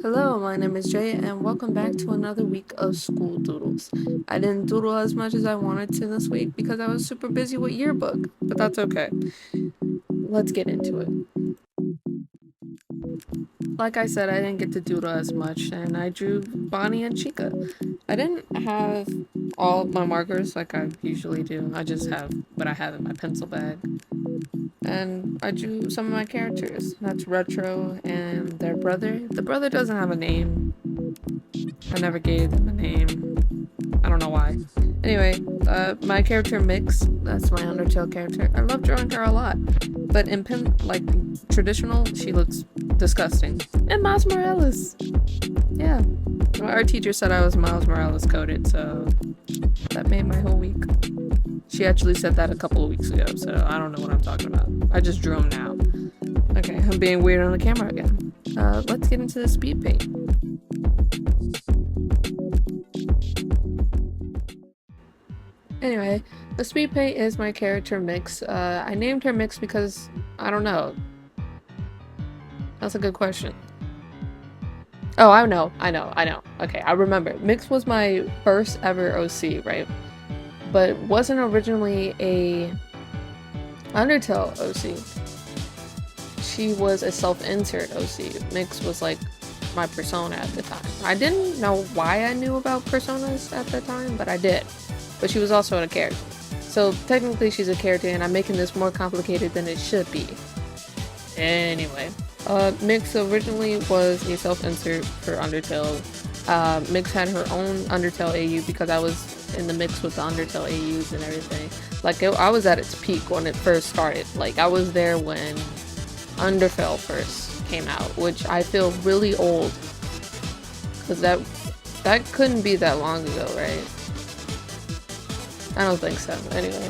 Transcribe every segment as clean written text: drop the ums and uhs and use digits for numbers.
Hello, my name is Jay, and welcome back to another week of school doodles. I didn't doodle as much as I wanted to this week because I was super busy with yearbook, but that's okay. Let's get into it. Like I said, I didn't get to doodle as much, and I drew Bonnie and Chica. I didn't have all of my markers like I usually do. I just have what I have in my pencil bag. And I drew some of my characters. That's Retro and their brother. The brother doesn't have a name. I never gave them a name. I don't know why. Anyway, my character Mix, that's my Undertale character. I love drawing her a lot. But in traditional, she looks disgusting. And Miles Morales. Yeah. Our teacher said I was Miles Morales coded, so that made my whole week. She actually said that a couple of weeks ago, so I don't know what I'm talking about. I just drew him now. Okay, I'm being weird on the camera again. Let's get into the speed paint. Anyway, the speed paint is my character Mix. I named her Mix because, I don't know. That's a good question. Oh, I know. Okay, I remember. Mix was my first ever OC, right? But wasn't originally a Undertale OC. She was a self-insert OC. Mix was like my persona at the time. I didn't know why I knew about personas at the time, but I did. But she was also a character. So technically she's a character, and I'm making this more complicated than it should be. Anyway, Mix originally was a self-insert for Undertale. Mix had her own Undertale AU because I was in the mix with the Undertale AUs and everything. Like, I was at its peak when it first started. Like, I was there when Undertale first came out, which I feel really old. Because that couldn't be that long ago, right? I don't think so, anyway.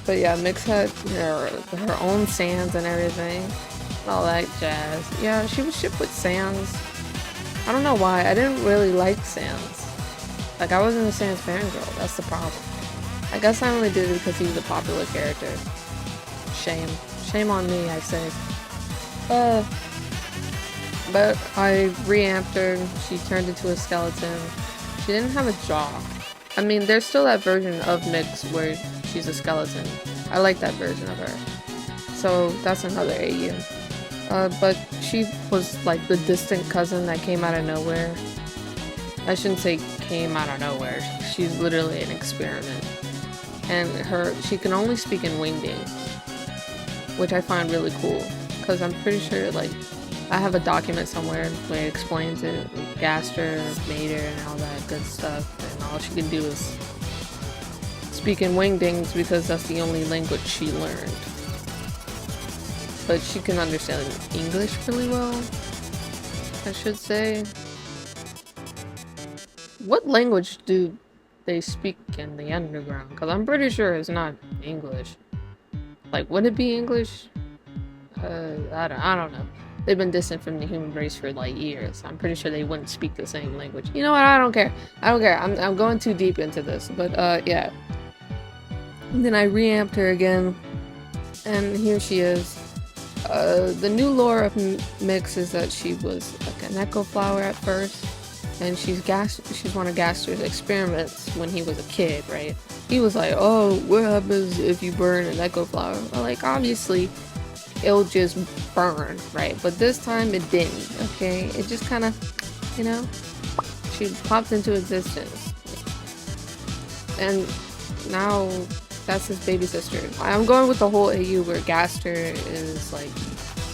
But yeah, Mix had her own Sans and everything. All that jazz. Yeah, she was shipped with Sans. I don't know why. I didn't really like Sans. Like, I wasn't a Sans fangirl. That's the problem. I guess I only did it because he was a popular character. Shame. Shame on me, I say. But I reamped her. She turned into a skeleton. She didn't have a jaw. I mean, there's still that version of Mix where she's a skeleton. I like that version of her. So that's another AU. But she was like the distant cousin that came out of nowhere. I shouldn't say came out of nowhere. She's literally an experiment. And she can only speak in Wingding, which I find really cool. Because I'm pretty sure, like, I have a document somewhere where it explains it. Gaster made her and all that good stuff. And all she can do is speak in Wingdings because that's the only language she learned. But she can understand English really well, I should say. What language do they speak in the underground? Because I'm pretty sure it's not English. Like, would it be English? I don't know. They've been distant from the human race for like years. I'm pretty sure they wouldn't speak the same language. You know what? I don't care. I'm going too deep into this. But yeah. And then I reamped her again, and here she is. The new lore of Mix is that she was like an echo flower at first, and she's one of Gaster's experiments when he was a kid, right? He was like, oh, what happens if you burn an echo flower? Well, like, obviously, it'll just burn, right? But this time it didn't, okay? It just kind of, you know, she popped into existence. And now that's his baby sister. I'm going with the whole AU where Gaster is like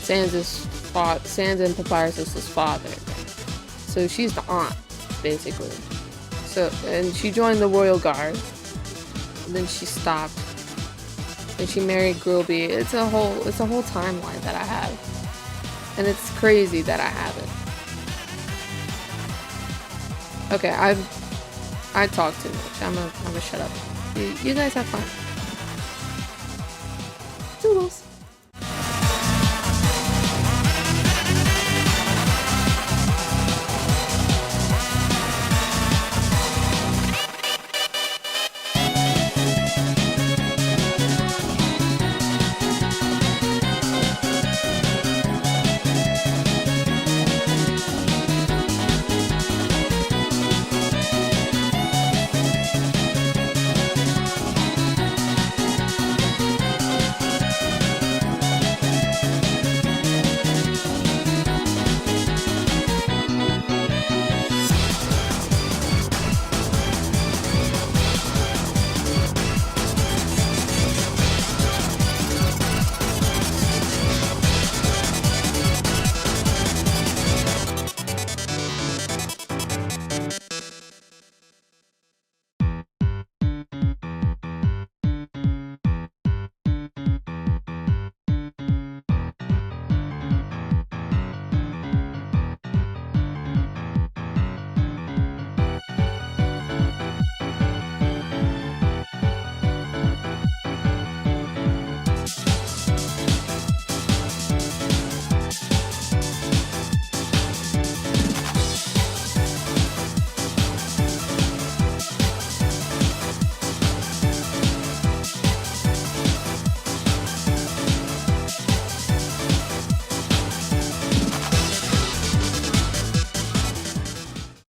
Sans and Papyrus' father. So she's the aunt, basically. So, and she joined the Royal Guard. And then she stopped. And she married Grilby. It's a whole timeline that I have. And it's crazy that I have it. Okay, I talk too much. I'm gonna shut up. You guys have fun. Doodles.